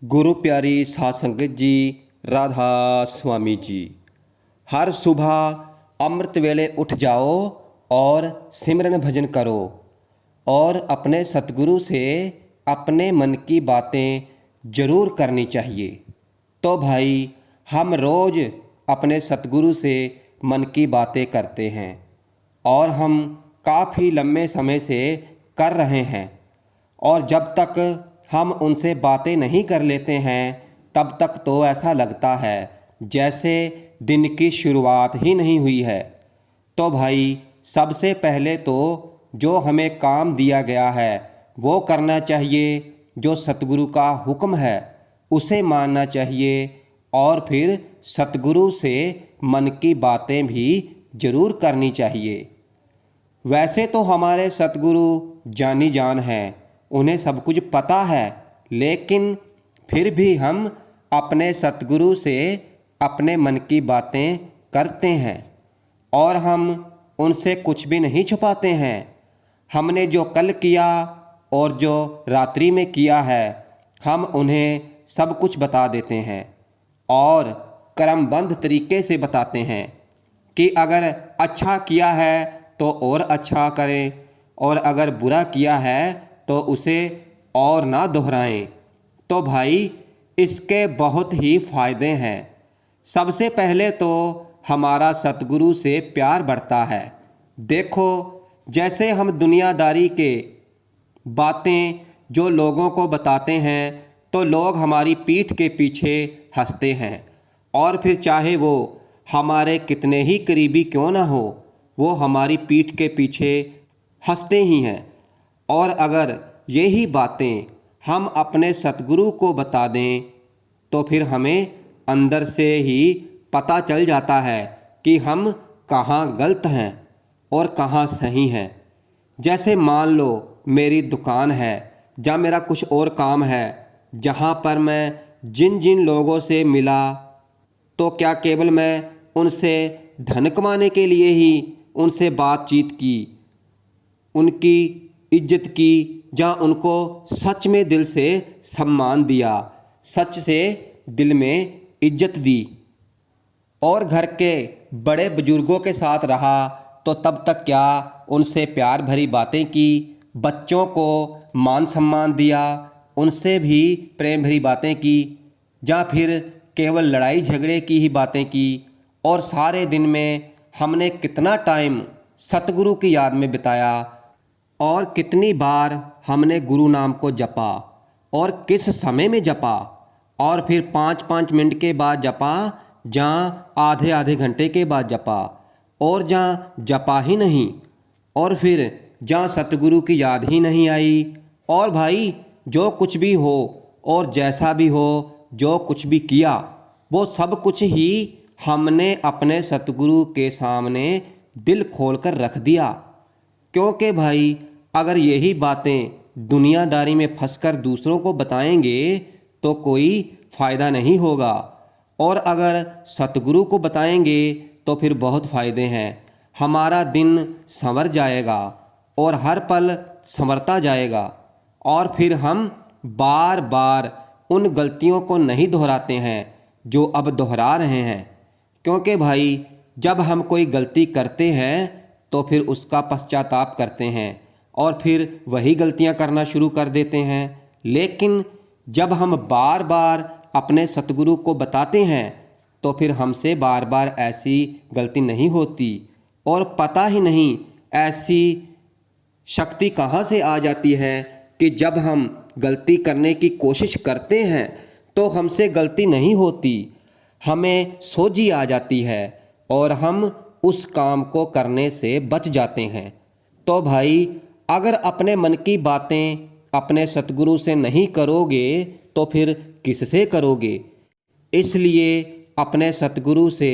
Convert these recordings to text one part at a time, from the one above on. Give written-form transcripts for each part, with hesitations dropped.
गुरु प्यारी साध संगत जी, राधा स्वामी जी। हर सुबह अमृत वेले उठ जाओ और सिमरन भजन करो और अपने सतगुरु से अपने मन की बातें ज़रूर करनी चाहिए। तो भाई, हम रोज़ अपने सतगुरु से मन की बातें करते हैं और हम काफ़ी लंबे समय से कर रहे हैं। और जब तक हम उनसे बातें नहीं कर लेते हैं तब तक तो ऐसा लगता है जैसे दिन की शुरुआत ही नहीं हुई है। तो भाई, सबसे पहले तो जो हमें काम दिया गया है वो करना चाहिए, जो सतगुरु का हुक्म है उसे मानना चाहिए और फिर सतगुरु से मन की बातें भी ज़रूर करनी चाहिए। वैसे तो हमारे सतगुरु जानी जान हैं, उन्हें सब कुछ पता है, लेकिन फिर भी हम अपने सतगुरु से अपने मन की बातें करते हैं और हम उनसे कुछ भी नहीं छुपाते हैं। हमने जो कल किया और जो रात्रि में किया है, हम उन्हें सब कुछ बता देते हैं और क्रमबद्ध तरीके से बताते हैं कि अगर अच्छा किया है तो और अच्छा करें और अगर बुरा किया है तो उसे और ना दोहराएं। तो भाई, इसके बहुत ही फ़ायदे हैं। सबसे पहले तो हमारा सतगुरु से प्यार बढ़ता है। देखो, जैसे हम दुनियादारी के बातें जो लोगों को बताते हैं तो लोग हमारी पीठ के पीछे हंसते हैं और फिर चाहे वो हमारे कितने ही करीबी क्यों ना हो, वो हमारी पीठ के पीछे हंसते ही हैं। और अगर यही बातें हम अपने सतगुरु को बता दें तो फिर हमें अंदर से ही पता चल जाता है कि हम कहाँ गलत हैं और कहाँ सही हैं। जैसे मान लो मेरी दुकान है या मेरा कुछ और काम है, जहाँ पर मैं जिन जिन लोगों से मिला तो क्या केवल मैं उनसे धन कमाने के लिए ही उनसे बातचीत की, उनकी इज्जत की, या उनको सच में दिल से सम्मान दिया, सच से दिल में इज्जत दी और घर के बड़े बुजुर्गों के साथ रहा तो तब तक क्या उनसे प्यार भरी बातें की, बच्चों को मान सम्मान दिया, उनसे भी प्रेम भरी बातें की, या फिर केवल लड़ाई झगड़े की ही बातें की। और सारे दिन में हमने कितना टाइम सतगुरु की याद में बिताया और कितनी बार हमने गुरु नाम को जपा और किस समय में जपा, और फिर 5-5 मिनट के बाद जपा, जहाँ आधे आधे घंटे के बाद जपा, और जहाँ जपा ही नहीं, और फिर जहाँ सतगुरु की याद ही नहीं आई। और भाई, जो कुछ भी हो और जैसा भी हो, जो कुछ भी किया, वो सब कुछ ही हमने अपने सतगुरु के सामने दिल खोलकर रख दिया। क्योंकि भाई, अगर यही बातें दुनियादारी में फंसकर दूसरों को बताएंगे तो कोई फ़ायदा नहीं होगा, और अगर सतगुरु को बताएंगे तो फिर बहुत फ़ायदे हैं। हमारा दिन संवर जाएगा और हर पल संवरता जाएगा और फिर हम बार बार उन गलतियों को नहीं दोहराते हैं जो अब दोहरा रहे हैं। क्योंकि भाई, जब हम कोई गलती करते हैं तो फिर उसका पश्चाताप करते हैं और फिर वही गलतियां करना शुरू कर देते हैं। लेकिन जब हम बार बार अपने सतगुरु को बताते हैं तो फिर हमसे बार बार ऐसी गलती नहीं होती और पता ही नहीं ऐसी शक्ति कहाँ से आ जाती है कि जब हम गलती करने की कोशिश करते हैं तो हमसे गलती नहीं होती, हमें सोझी आ जाती है और हम उस काम को करने से बच जाते हैं। तो भाई, अगर अपने मन की बातें अपने सतगुरु से नहीं करोगे तो फिर किससे करोगे? इसलिए अपने सतगुरु से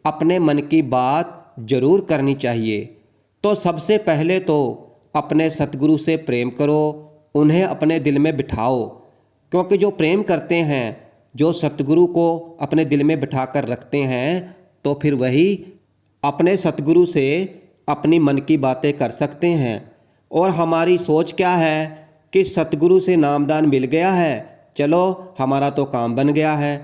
अपने मन की बात ज़रूर करनी चाहिए। तो सबसे पहले तो अपने सतगुरु से प्रेम करो, उन्हें अपने दिल में बिठाओ, क्योंकि जो प्रेम करते हैं, जो सतगुरु को अपने दिल में बिठा कर रखते हैं, तो फिर वही अपने सतगुरु से अपनी मन की बातें कर सकते हैं। और हमारी सोच क्या है कि सतगुरु से नामदान मिल गया है चलो हमारा तो काम बन गया है।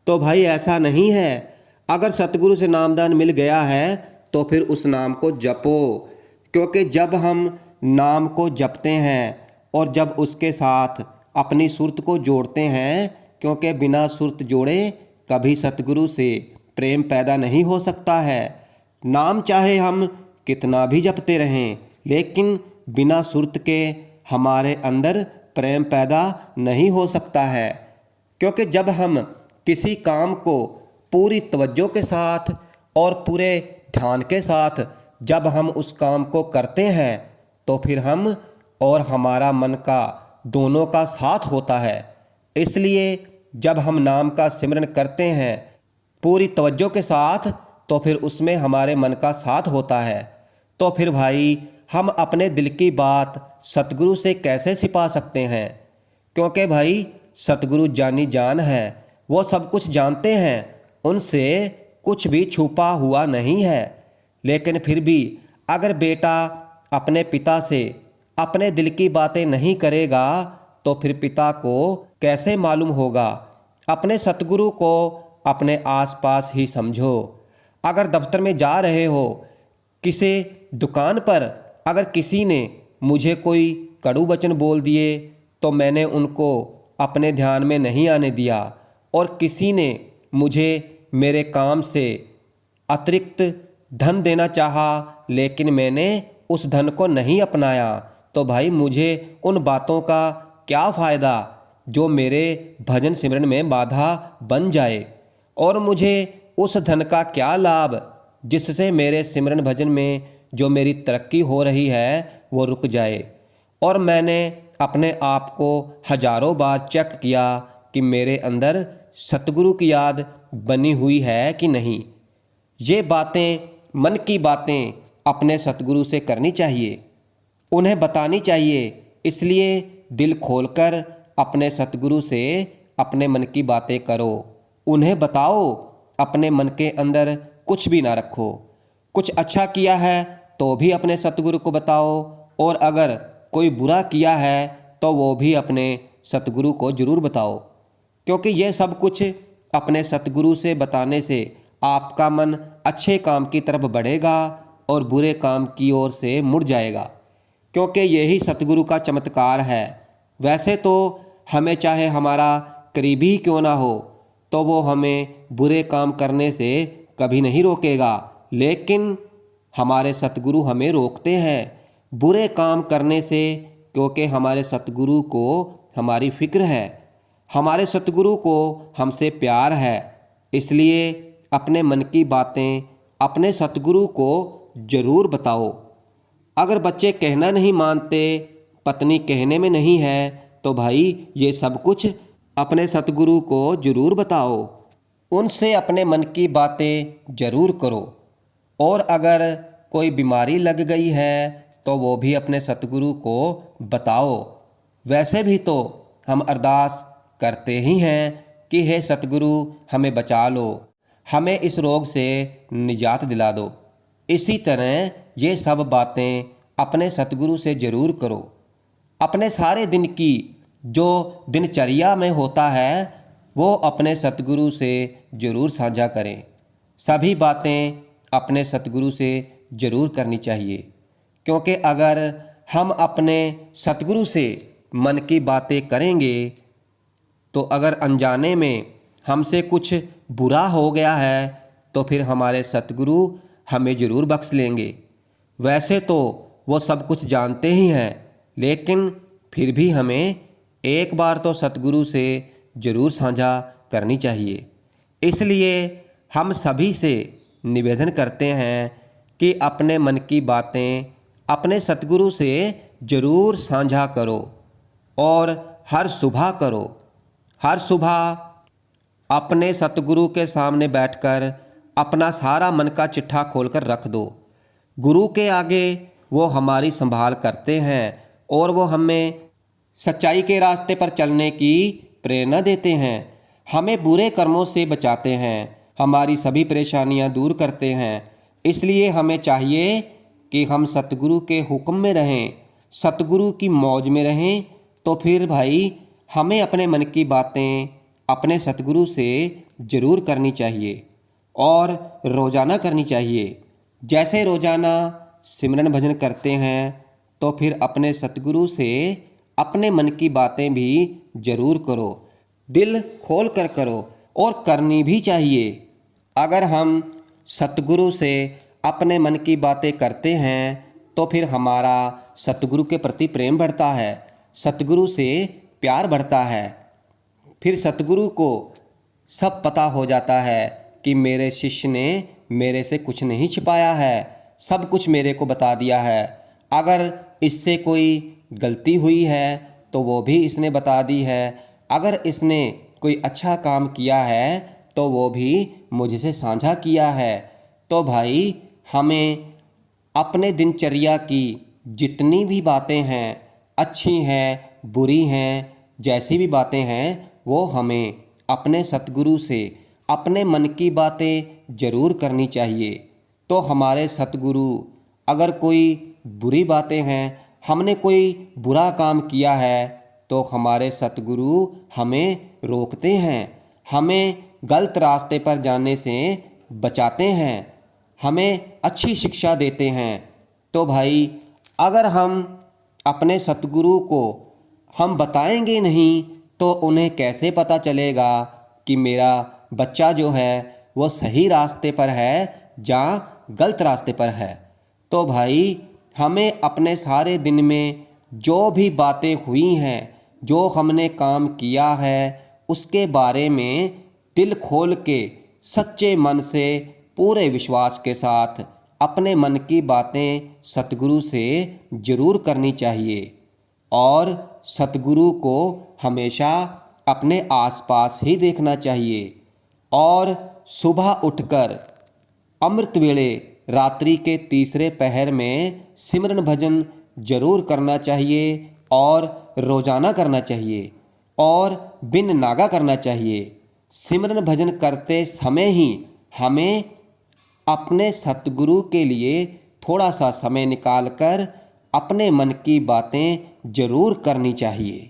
तो भाई ऐसा नहीं है। अगर सतगुरु से नामदान मिल गया है तो फिर उस नाम को जपो, क्योंकि जब हम नाम को जपते हैं और जब उसके साथ अपनी सुरत को जोड़ते हैं, क्योंकि बिना सुरत जोड़े कभी सतगुरु से प्रेम पैदा नहीं हो सकता है। नाम चाहे हम कितना भी जपते रहें, लेकिन बिना सुरत के हमारे अंदर प्रेम पैदा नहीं हो सकता है। क्योंकि जब हम किसी काम को पूरी तवज्जो के साथ और पूरे ध्यान के साथ जब हम उस काम को करते हैं तो फिर हम और हमारा मन का दोनों का साथ होता है। इसलिए जब हम नाम का सिमरन करते हैं पूरी तवज्जो के साथ तो फिर उसमें हमारे मन का साथ होता है। तो फिर भाई हम अपने दिल की बात सतगुरु से कैसे छिपा सकते हैं? क्योंकि भाई सतगुरु जानी जान है, वो सब कुछ जानते हैं, उनसे कुछ भी छुपा हुआ नहीं है। लेकिन फिर भी अगर बेटा अपने पिता से अपने दिल की बातें नहीं करेगा तो फिर पिता को कैसे मालूम होगा? अपने सतगुरु को अपने आसपास ही समझो। अगर दफ्तर में जा रहे हो, किसी दुकान पर अगर किसी ने मुझे कोई कड़ू वचन बोल दिए तो मैंने उनको अपने ध्यान में नहीं आने दिया, और किसी ने मुझे मेरे काम से अतिरिक्त धन देना चाहा लेकिन मैंने उस धन को नहीं अपनाया, तो भाई मुझे उन बातों का क्या फ़ायदा जो मेरे भजन सिमरन में बाधा बन जाए, और मुझे उस धन का क्या लाभ जिससे मेरे सिमरन भजन में जो मेरी तरक्की हो रही है वो रुक जाए। और मैंने अपने आप को हजारों बार चेक किया कि मेरे अंदर सतगुरु की याद बनी हुई है कि नहीं। ये बातें, मन की बातें अपने सतगुरु से करनी चाहिए, उन्हें बतानी चाहिए। इसलिए दिल खोलकर अपने सतगुरु से अपने मन की बातें करो, उन्हें बताओ। अपने मन के अंदर कुछ भी ना रखो। कुछ अच्छा किया है तो भी अपने सतगुरु को बताओ, और अगर कोई बुरा किया है तो वो भी अपने सतगुरु को ज़रूर बताओ। क्योंकि ये सब कुछ अपने सतगुरु से बताने से आपका मन अच्छे काम की तरफ बढ़ेगा और बुरे काम की ओर से मुड़ जाएगा। क्योंकि यही सतगुरु का चमत्कार है। वैसे तो हमें चाहे हमारा करीबी ही क्यों ना हो तो वो हमें बुरे काम करने से कभी नहीं रोकेगा, लेकिन हमारे सतगुरु हमें रोकते हैं बुरे काम करने से, क्योंकि हमारे सतगुरु को हमारी फिक्र है, हमारे सतगुरु को हमसे प्यार है। इसलिए अपने मन की बातें अपने सतगुरु को ज़रूर बताओ। अगर बच्चे कहना नहीं मानते, पत्नी कहने में नहीं है, तो भाई ये सब कुछ अपने सतगुरु को ज़रूर बताओ, उनसे अपने मन की बातें ज़रूर करो। और अगर कोई बीमारी लग गई है तो वो भी अपने सतगुरु को बताओ। वैसे भी तो हम अरदास करते ही हैं कि हे सतगुरु हमें बचा लो, हमें इस रोग से निजात दिला दो। इसी तरह ये सब बातें अपने सतगुरु से ज़रूर करो। अपने सारे दिन की जो दिनचर्या में होता है वो अपने सतगुरु से ज़रूर साझा करें। सभी बातें अपने सतगुरु से ज़रूर करनी चाहिए, क्योंकि अगर हम अपने सतगुरु से मन की बातें करेंगे तो अगर अनजाने में हमसे कुछ बुरा हो गया है तो फिर हमारे सतगुरु हमें ज़रूर बख्श लेंगे। वैसे तो वो सब कुछ जानते ही हैं, लेकिन फिर भी हमें एक बार तो सतगुरु से ज़रूर साझा करनी चाहिए। इसलिए हम सभी से निवेदन करते हैं कि अपने मन की बातें अपने सतगुरु से ज़रूर साझा करो और हर सुबह करो। हर सुबह अपने सतगुरु के सामने बैठकर अपना सारा मन का चिट्ठा खोलकर रख दो। गुरु के आगे वो हमारी संभाल करते हैं और वो हमें सच्चाई के रास्ते पर चलने की प्रेरणा देते हैं, हमें बुरे कर्मों से बचाते हैं, हमारी सभी परेशानियां दूर करते हैं। इसलिए हमें चाहिए कि हम सतगुरु के हुक्म में रहें, सतगुरु की मौज में रहें। तो फिर भाई हमें अपने मन की बातें अपने सतगुरु से ज़रूर करनी चाहिए और रोज़ाना करनी चाहिए। जैसे रोज़ाना सिमरन भजन करते हैं तो फिर अपने सतगुरु से अपने मन की बातें भी ज़रूर करो, दिल खोल कर करो और करनी भी चाहिए। अगर हम सतगुरु से अपने मन की बातें करते हैं तो फिर हमारा सतगुरु के प्रति प्रेम बढ़ता है, सतगुरु से प्यार बढ़ता है। फिर सतगुरु को सब पता हो जाता है कि मेरे शिष्य ने मेरे से कुछ नहीं छिपाया है, सब कुछ मेरे को बता दिया है। अगर इससे कोई गलती हुई है तो वो भी इसने बता दी है, अगर इसने कोई अच्छा काम किया है तो वो भी मुझसे साझा किया है। तो भाई हमें अपने दिनचर्या की जितनी भी बातें हैं, अच्छी हैं बुरी हैं, जैसी भी बातें हैं, वो हमें अपने सतगुरु से अपने मन की बातें ज़रूर करनी चाहिए। तो हमारे सतगुरु अगर कोई बुरी बातें हैं, हमने कोई बुरा काम किया है तो हमारे सतगुरु हमें रोकते हैं, हमें गलत रास्ते पर जाने से बचाते हैं, हमें अच्छी शिक्षा देते हैं। तो भाई अगर हम अपने सतगुरु को हम बताएंगे नहीं तो उन्हें कैसे पता चलेगा कि मेरा बच्चा जो है वो सही रास्ते पर है या गलत रास्ते पर है। तो भाई हमें अपने सारे दिन में जो भी बातें हुई हैं, जो हमने काम किया है, उसके बारे में दिल खोल के सच्चे मन से पूरे विश्वास के साथ अपने मन की बातें सतगुरु से ज़रूर करनी चाहिए और सतगुरु को हमेशा अपने आसपास ही देखना चाहिए। और सुबह उठकर अमृत वेले रात्रि के तीसरे पहर में सिमरन भजन जरूर करना चाहिए और रोज़ाना करना चाहिए और बिन नागा करना चाहिए। सिमरन भजन करते समय ही हमें अपने सतगुरु के लिए थोड़ा सा समय निकालकर अपने मन की बातें जरूर करनी चाहिए।